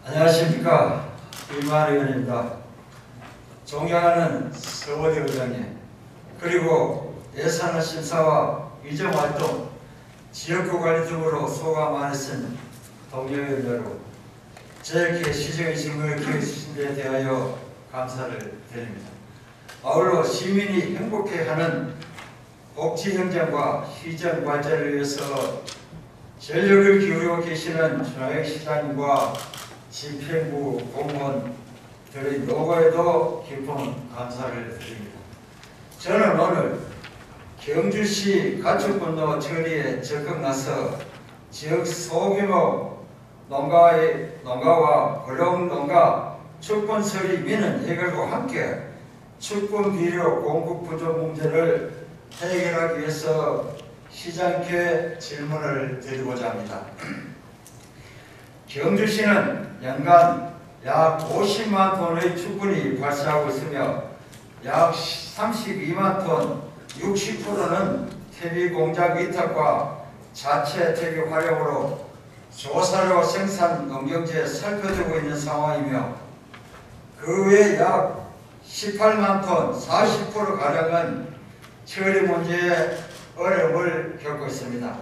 안녕하십니까. 이만희 의원입니다. 존경하는 서원희 의장님, 그리고 예산안 심사와 위정활동, 지역구 관리 등으로 수고가 많으신 동료의원 여러분, 저에게 시정의 질문을 기회주신 데 대하여 감사를 드립니다. 아울러 시민이 행복해하는 복지행정과 시정 발전을 위해서 전력을 기울이고 계시는 중앙시장님과 집행부 공무원들의 노고에도 깊은 감사를 드립니다. 저는 오늘 경주시 가축분노 처리에 적극 나서 지역 소규모 농가와 고령농가 축분 처리 민원 해결과 함께 축분 비료 공급 부족 문제를 해결하기 위해서 시장께 질문을 드리고자 합니다. 경주시는 연간 약 50만 톤의 축분이 발생하고 있으며 약 32만 톤, 60%는 퇴비 공장 위탁과 자체 퇴비 활용으로 조사료 생산 농경지에 살펴두고 있는 상황이며 그 외에 약 18만 톤, 40%가량은 처리 문제에 어려움을 겪고 있습니다.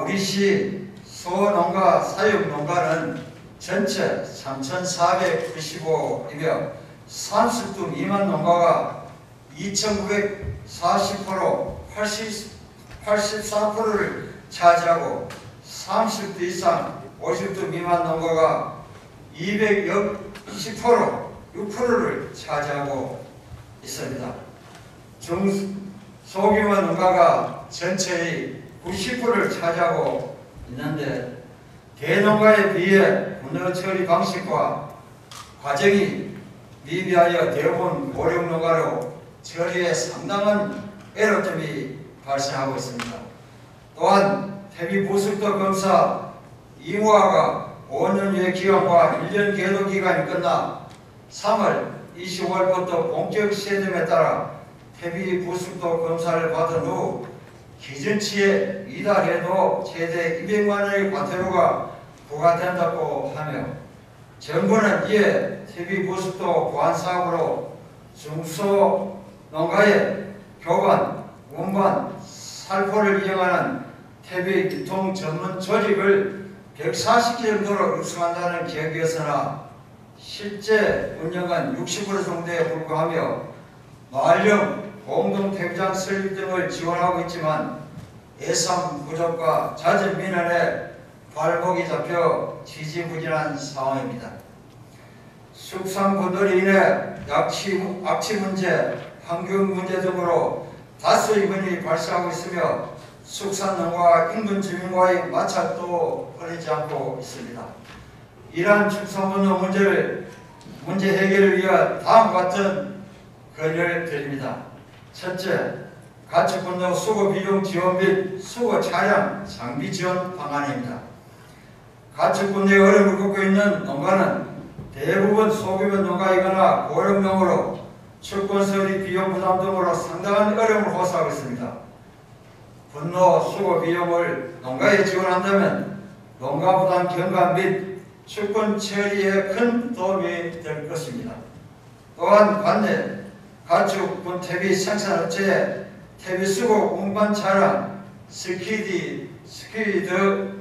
우리 시 소농가 사육농가는 전체 3,495이며 30두 미만 농가가 2,940%, 84%를 차지하고 30두 이상 50두 미만 농가가 210%, 6%를 차지하고 있습니다. 소규모 농가가 전체의 90%를 차지하고 있는데 대농가에 비해 분노 처리 방식과 과정이 미비하여 대부분 고령농가로 처리에 상당한 애로점이 발생하고 있습니다. 또한 퇴비 부숙도 검사 의무화가 5년의 기간과 1년 계도 기간이 끝나 3월 25일부터 본격 시행됨에 따라 퇴비 부숙도 검사를 받은 후 기준치에 이달해도 최대 200만 원의 과태료가 부과된다고 하며 정부는 이에 퇴비 부숙도 보안 사업으로 중소농가의 교관, 운반, 살포를 이용하는 퇴비 유통 전문 조직을 140개 정도로 육성한다는 계획이었으나 실제 운영은 60% 정도에 불과하며 마을형 공동 퇴비장 설립 등을 지원하고 있지만 예산 부족과 잦은 민원에 발목이 잡혀 지지부진한 상황입니다. 숙성분들로 인해 악취 문제, 환경 문제 등으로 다수의 문이 발생하고 있으며 숙산농가와 인근 주민과의 마찰도 끊이지 않고 있습니다. 이러한 축산분노 문제 해결을 위해 다음과 같은 건의를 드립니다. 첫째, 가축분노 수거 비용 지원 및 수거 차량 장비 지원 방안입니다. 가축분노에 어려움을 겪고 있는 농가는 대부분 소규모 농가이거나 고령농으로 축분 처리 비용 부담 등으로 상당한 어려움을 호소하고 있습니다. 분노 수거 비용을 농가에 지원한다면 농가 부담 경감 및 축분 처리에 큰 도움이 될 것입니다. 또한 관내 가축분 퇴비 생산업체에 퇴비 수거 운반 차량, 스키드,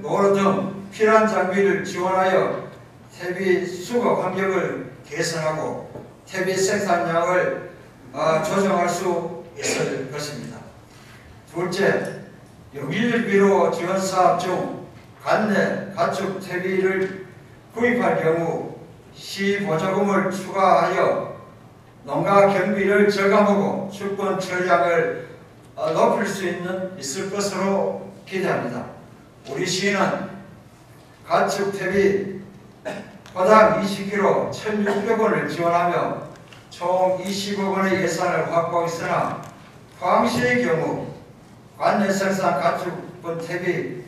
노루 등 필요한 장비를 지원하여 퇴비 수거 환경을 개선하고 퇴비 생산량을 조정할 수 있을 것입니다. 둘째, 영일비로 지원 사업 중 관내 가축 퇴비를 구입할 경우 시 보조금을 추가하여 농가 경비를 절감하고 축분 처리량을 높일 수 있을 것으로 기대합니다. 우리 시는 가축 퇴비 포당 20kg 1,600원을 지원하며 총 20억 원의 예산을 확보하고 있으나 포항시의 경우 관내 생산 가축분 퇴비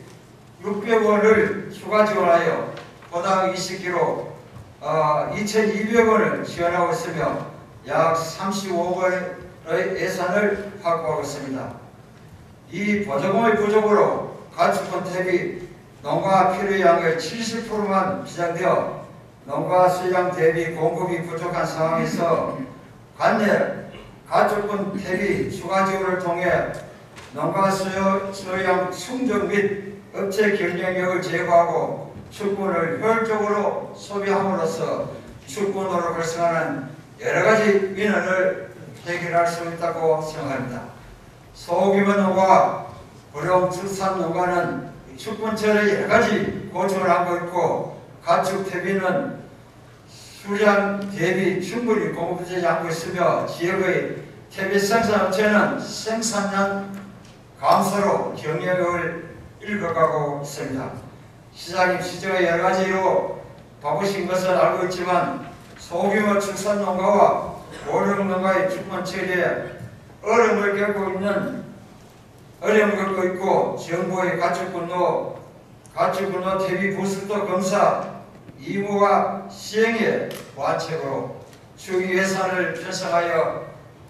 600원을 추가 지원하여 포당 20kg 2,200원을 지원하고 있으며 약 35억 원의 예산을 확보하고 있습니다. 이 보조금의 부족으로 가축분 퇴비 농가 필요 양의 70%만 비장되어 농가 수량 대비 공급이 부족한 상황에서 관내 가축분 대비 추가 지원을 통해 농가 수량 충족 및 업체 경쟁력을 제고하고 축분을 효율적으로 소비함으로써 축분으로 발생하는 여러가지 민원을 해결할 수 있다고 생각합니다. 소규모 농가, 고령 축산 농가는 축분철에 여러가지 고충을 하고 있고 가축 퇴비는 수량 대비 충분히 공급되지 않고 있으며 지역의 퇴비 생산업체는 생산량 감소로 경영을 읽어가고 있습니다. 시장님 시정의 여러가지 이유로 바쁘신 것을 알고 있지만 소규모 축산농가와 고령농가의 축분 처리에 어려움을 겪고 있고 정부의 가축분노 퇴비 부수도 검사 의무화 시행에 완책으로 추기 예산을 편성하여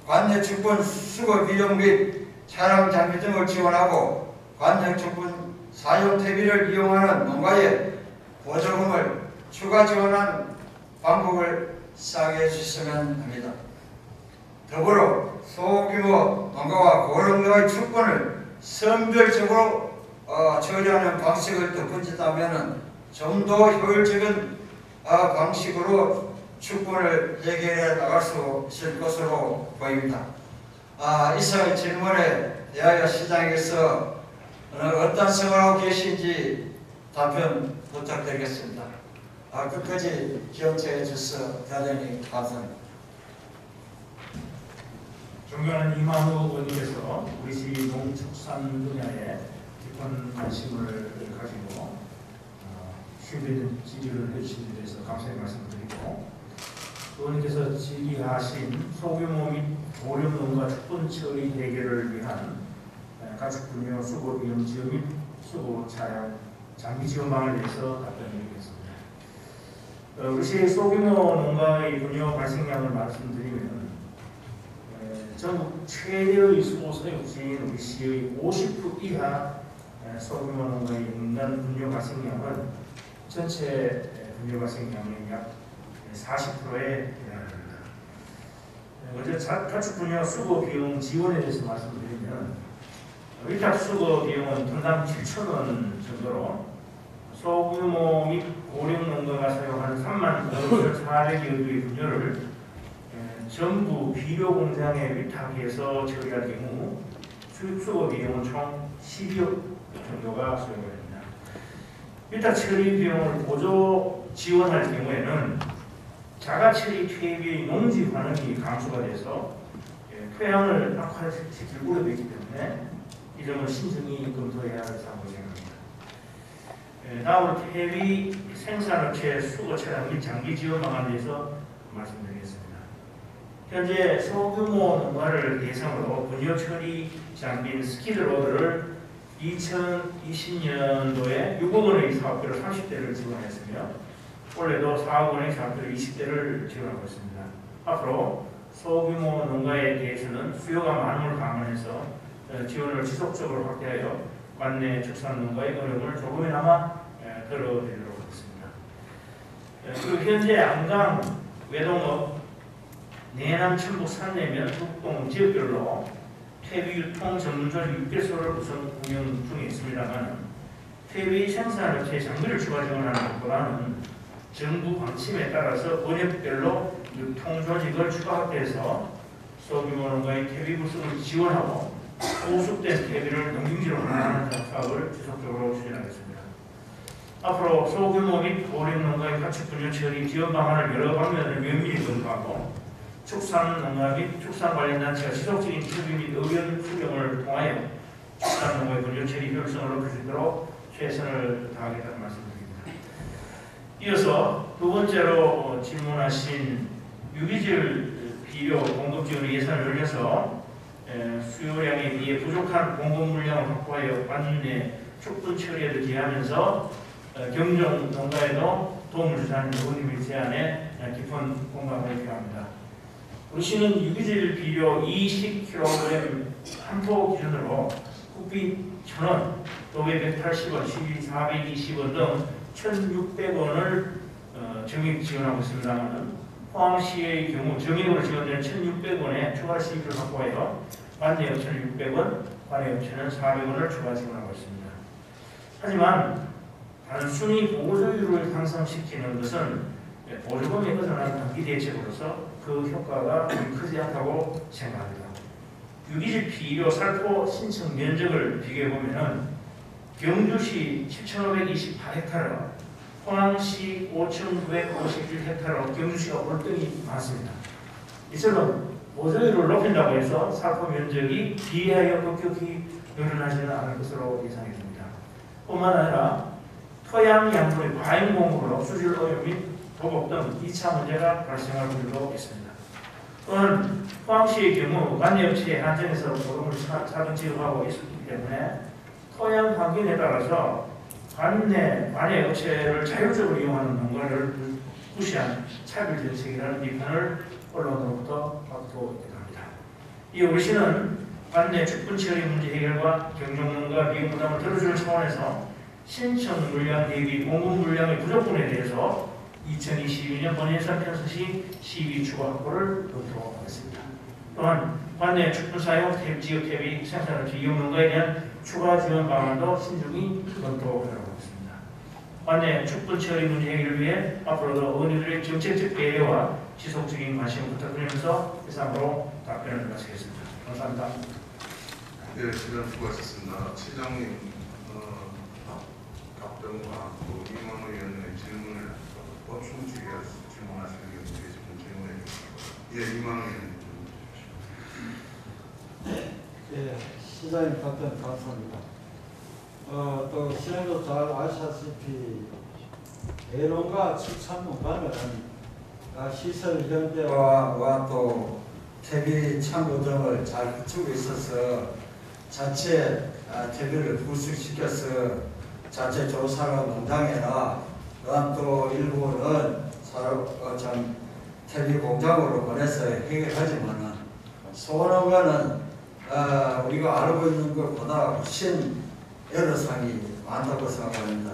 관내 축분 수거 비용 및 차량 장비 등을 지원하고 관내 축분 사용 퇴비를 이용하는 농가에 보조금을 추가 지원하는 방법을 싸게 해주시면 합니다. 더불어 소규모 농가와 고령농가의 축분을 선별적으로 처리하는 방식을 덧붙인다면 좀 더 효율적인 방식으로 축분을 해결해 나갈 수 있을 것으로 보입니다. 이상의 질문에 대하여 시장에서 어떤 생각하고 계신지 답변 부탁드리겠습니다. 끝까지 기억해 주셔서 대단히 감사합니다. 존경하는 이만우 의원님께서 우리 시 농축산 분야에 깊은 관심을 가지고 준비된 질의를 해주신 데 대해서 감사의 말씀드리고, 의원님께서 질의하신 소규모 및 고령 농가 축분 처리 해결을 위한 가축 분야 수거 비용 지원 및 수거 차량 장비 지원 방안에 대해서 답변드리겠습니다. 우리 시 소규모 농가의 분야 발생량을 말씀드리면 전국 최대의 수거 소유지인 우리 시의 50% 이하 소규모 농가의 인간 분뇨 발생량은 전체 분뇨 발생량의 약 40%에 해당합니다. 먼저 가축 분뇨 수거 비용 지원에 대해서 말씀드리면 위탁 수거 비용은 분당 7,000원 정도로 소규모 및 고령 농가가 사용하는 35,400여 개의 분뇨를 전부 비료 공장에 위탁해서 처리할 경우 수입수거 비용은 총 12억 정도가 소요됩니다. 위탁 처리 비용을 보조 지원할 경우에는 자가 처리 퇴비의 농지 반응이 감소가 돼서 토양을 악화시킬 우려가 있기 때문에 이 점을 신중히 검토해야 할 사항으로 생각합니다. 다음으로 퇴비 생산업체 수거 차량 및 장비 지원 방안에 대해서 말씀드리겠습니다. 현재 소규모 농가를 대상으로 분뇨 처리 장비인 스키드로드를 2020년도에 6억 원의 사업비로 30대를 지원했으며 올해도 4억 원의 사업비로 20대를 지원하고 있습니다. 앞으로 소규모 농가에 대해서는 수요가 많음을 감안해서 지원을 지속적으로 확대하여 관내 축산 농가의 어려움을 조금이나마 덜어드리도록 하겠습니다. 그리고 현재 안강, 외동업, 내남, 충북, 산내면, 북동 지역별로 퇴비 유통 전문조직 6개소를 우선 운영 중에 있습니다만 퇴비 생산업체 장비를 추가 지원하는 것보다는 정부 방침에 따라서 번역별로 유통조직을 추가 확대해서 소규모 농가의 퇴비 부수를 지원하고 보숙된 퇴비를 농림지로 운영하는 사업을 지속적으로 추진하겠습니다. 앞으로 소규모 및 고령 농가의 가축 분뇨 처리 지원 방안을 여러 방면을 면밀히 검토하고 축산농가 및 축산 관련 단체가 지속적인 협의 및 의견 수렴을 통하여 축산농가의 분뇨 처리 효율성을 높일 수 있도록 최선을 다하겠다는 말씀드립니다. 이어서 두 번째로 질문하신 유기질 비료 공급 지원 예산을 늘려서 수요량에 비해 부족한 공급 물량을 확보하여 관내 축분 처리에도 기하면서 경정 농가에도 도움을 주자는 의원님의 제안에 깊은 공감을 표합니다. 우리 시는 유기질 비료 20kg 한 포 기준으로 국비 1,000원, 또왜 180원, 420원 등 1,600원을 정액 지원하고 있습니다만 포항시의 경우 정액으로 지원되는 1,600원에 추가 시입을 확보하여 관내 업체는 600원, 관내 업체는 400원을 추가 지원하고 있습니다. 하지만 단순히 보조율을 향상시키는 것은 보조금에 의존한 단기 대책으로서 그 효과가 크지 않다고 생각합니다. 유기질 피의료 살포 신청 면적을 비교해보면 경주시 7,528헥타르, 포항시 5,951헥타르로 경주시가 월등히 많습니다. 이처럼 보조율을 높인다고 해서 살포 면적이 비하여 급격히 늘어나지는 않을 것으로 예상이 됩니다. 뿐만 아니라 토양 약물의 과잉 공급으로 수질 오염 및 도곡 등 2차 문제가 발생할 우려도 있습니다. 또한 포항시의 경우 관내업체의 한정에서 보름을 자동 지급하고 있기 때문에 토양 환경에 따라서 관내 업체를 자율적으로 이용하는 농가를 무시한 차별 정책이라는 비판을 언론으로부터 받고 있기도 합니다. 이 우리시는 관내 축분 처리 문제 해결과 경영농가 비용 부담을 덜어주는 차원에서 신청 물량 대비 공급 물량의 부족분에 대해서 2022년 본예산 편성 시 시비 추가 확보를 검토하겠습니다. 또한 관내 축분 사용 지역 대비 생산업체 이용 농가에 대한 추가 지원 방안도 신중히 검토하도록 하겠습니다. 관내 축분 처리 문제 해결을 위해 앞으로도 어머니들의 정책적 배려와 지속적인 관심을 부탁드리면서 이상으로 답변을 마치겠습니다. 감사합니다. 네, 시간 수고하셨습니다. 시장님 답변과 또 이만호 의원의 질문을 보충 질문하시는 게 계시면 질문해 주시고, 예, 이만호 의원님. 예, 시장님 답변 감사합니다. 또 시장도 잘 아시다시피 대농가 축산농가는 시설 현대화와 또 퇴비 창고 등을 잘 갖추고 있어서 자체 퇴비를 부숙시켜서 자체 조사로 농장에나 또한 또 일부는 퇴비 공장으로 보내서 해결하지만은 소농가는 우리가 알고 있는 것보다 훨씬 애로사항이 많다고 생각합니다.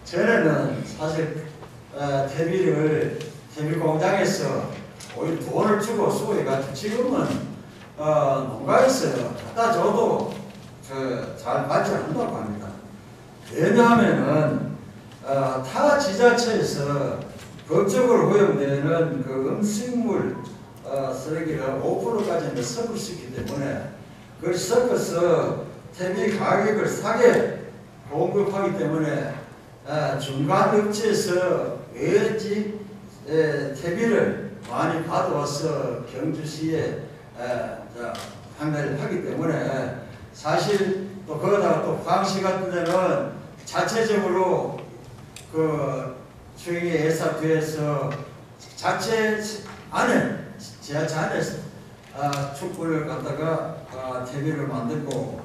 전에는 사실 퇴비 공장에서 오히려 돈을 주고 수고해가지고 지금은 농가에서 갖다 줘도 잘 받지 않는다고 합니다. 왜냐하면은 타 지자체에서 법적으로 허용되는 그 음식물 쓰레기를 5%까지는 섞을 수 있기 때문에 그걸 섞어서 퇴비 가격을 싸게 공급하기 때문에 중간 업체에서 외지 퇴비를 많이 받아와서 경주시에 판매를 하기 때문에 사실 또 거기다가 또 포항시 같은 데는 자체적으로 그 추경의 예산에서 자체 안에 지하철 안에서 축구를 갖다가 퇴비를 만들고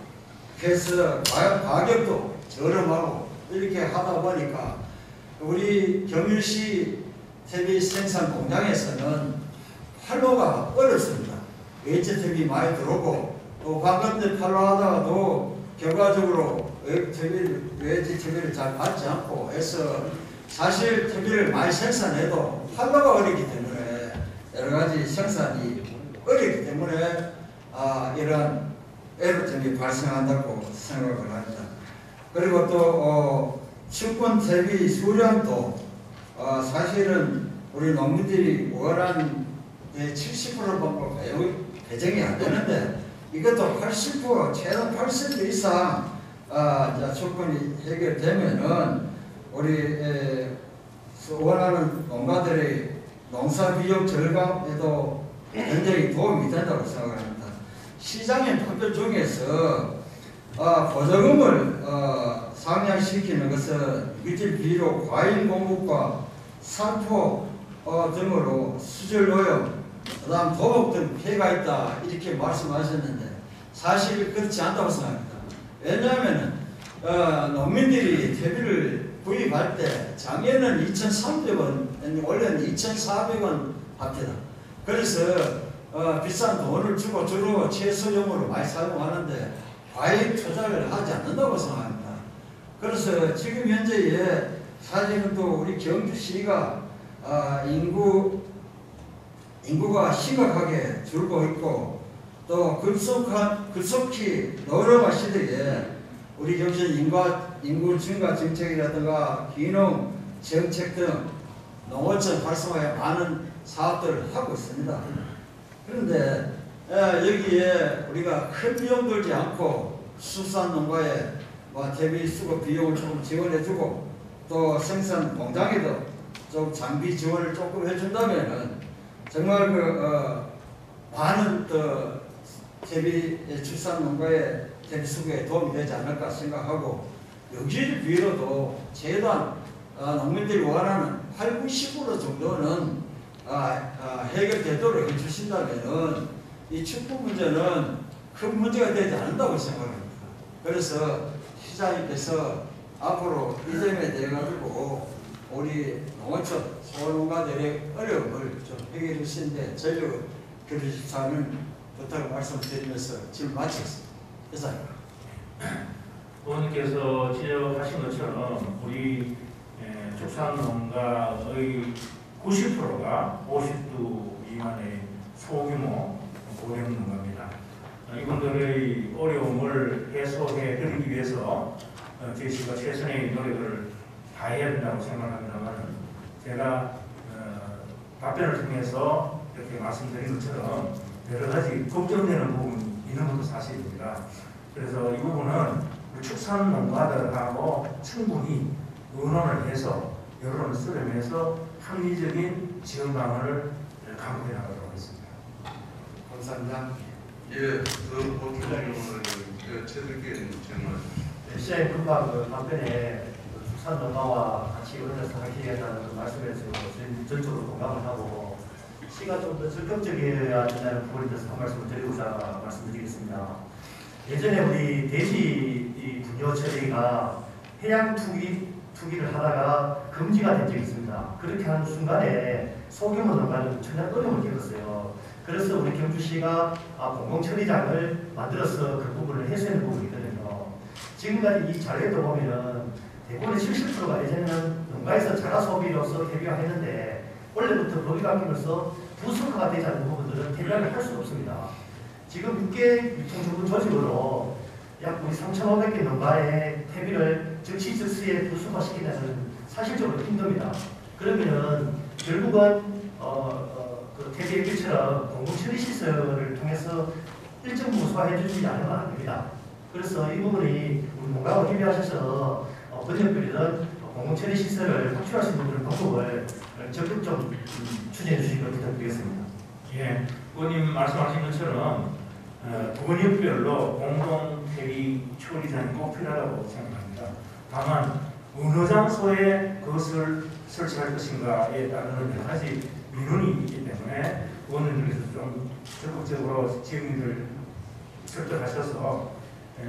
그래서 가격도 저렴하고 이렇게 하다 보니까 우리 경주시 퇴비 생산 공장에서는 팔로가 어렵습니다. 외제 퇴비 많이 들어오고 또 방금 때 팔로 하다가도 결과적으로 외제 퇴비를 잘 받지 않고 해서 사실 퇴비를 많이 생산해도 팔로가 어렵기 때문에 여러 가지 생산이 어렵기 때문에 이런 애로점이 발생한다고 생각을 합니다. 그리고 또 축분 퇴비 수량도 사실은 우리 농민들이 원하는 70%밖에 배정이 안 되는데 이것도 80% 최소 80% 이상 축분이 해결되면은 우리 원하는 농가들의 농사 비용 절감에도 굉장히 도움이 된다고 생각합니다. 시장의 판별 중에서 보조금을 상향시키는 것은 유기질 비료, 과일 공급과 산포 등으로 수질 오염, 그다음 도곡 등 피해가 있다 이렇게 말씀하셨는데 사실 그렇지 않다고 생각합니다. 왜냐하면 농민들이 퇴비를 구입할 때 작년에는 2,300원, 올해는 2,400원 합니다. 그래서 비싼 돈을 주고 주로 채소용으로 많이 사용하는데 과잉 투자를 하지 않는다고 생각합니다. 그래서 지금 현재에 사실은 또 우리 경주시가 인구가 심각하게 줄고 있고 또 급속히 노령화 시대에 우리 경주는 인구 증가 정책이라든가 기농 정책 등 농어촌 활성화에 많은 사업들을 하고 있습니다. 그런데 여기에 우리가 큰 비용 들지 않고 수산 농가에 대비 수급 비용을 조금 지원해주고 또 생산 공장에도 좀 장비 지원을 조금 해준다면은 정말 많은 대비 출산 농가의 대비 수급에 도움이 되지 않을까 생각하고 여기를 비로도 재단 농민들이 원하는 80% 정도는 해결되도록 해주신다면은 이 축구 문제는 큰 문제가 되지 않는다고 생각합니다. 그래서 시장님께서 앞으로 이 점에 대해 가지고 우리 농어촌 소농가들의 어려움을 좀 해결해 주시는데 전력을 기울이시라는 부탁을 말씀드리면서 질문 마치겠습니다. 이상입니다. 의원님께서 지적하신 것처럼 우리 축산농가의 90%가 50두 미만의 소규모 고령 농가입니다. 이분들의 어려움을 해소해 드리기 위해서 저희가 최선의 노력을 다해야 된다고 생각합니다만 제가 답변을 통해서 이렇게 말씀드린 것처럼 여러 가지 걱정되는 부분이 있는 것도 사실입니다. 그래서 이 부분은 축산 농가들하고 충분히 의논을 해서 여론을 수렴해서 합리적인 지원 방안을 강구해 나가도록 하겠습니다. 감사합니다. 예, 그 보충 질문을 최들께 질문하십시오. 시장님 금방 답변에 축산 농가와 같이 의논해서 하기위하다는 말씀에 대해서 전적으로 공감을 하고 시가 좀 더 적극적이어야 된다는 부분에 대해서 한 말씀을 드리고자 말씀드리겠습니다. 예전에 우리 대지 분요 처리가 해양 투기를 하다가 금지가 된 적이 있습니다. 그렇게 하는 순간에 소규모 농가는 엄청난 어려움을 겪었어요. 그래서 우리 경주시가 공공처리장을 만들어서 그 부분을 해소하는 부분이거든요. 지금까지 이 자료에도 보면은 대부분의 70%가 예전에는 농가에서 자가 소비로서 퇴비화했는데 원래부터 법이 바뀌면서 부수화가 되지 않는 부분들은 퇴비화를 할 수 없습니다. 지금 6개 유통주분 조직으로 약 우리 3,500개 농가의 퇴비를 즉시즉시에 부수화시키는 사실적으로 힘듭니다. 그러면은 결국은 그 퇴비 얘기처럼 공공처리 시설을 통해서 일정 부수화해 주지 않으면 안 됩니다. 그래서 이 부분이 우리 농가하고 협의하셔서 번역비리든 공공처리 시설을 확충할 수 있는 그런 방법을 적극 좀 추진해 주시길 부탁드리겠습니다. 예, 의원님 말씀하신 것처럼 번역별로 공동 퇴비 처리장이 꼭 필요하다고 생각합니다. 다만 어느 장소에 그것을 설치할 것인가에 따른 여러 가지 민원이 있기 때문에 의원님께서 좀 적극적으로 지역민들 설득하셔서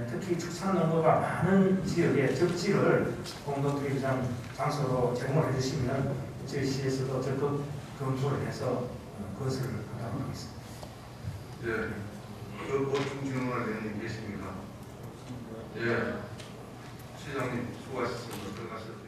특히 축산농가가 많은 지역의 적지를 공동투기장 장소로 제공을 해주시면 저희 시에서도 적극 검토를 해서 그것을 하도록 하겠습니다. 예, 그 보충 질문할 의원님 계십니까? 예, 시장님 수고하셨습니다. 들어가셔도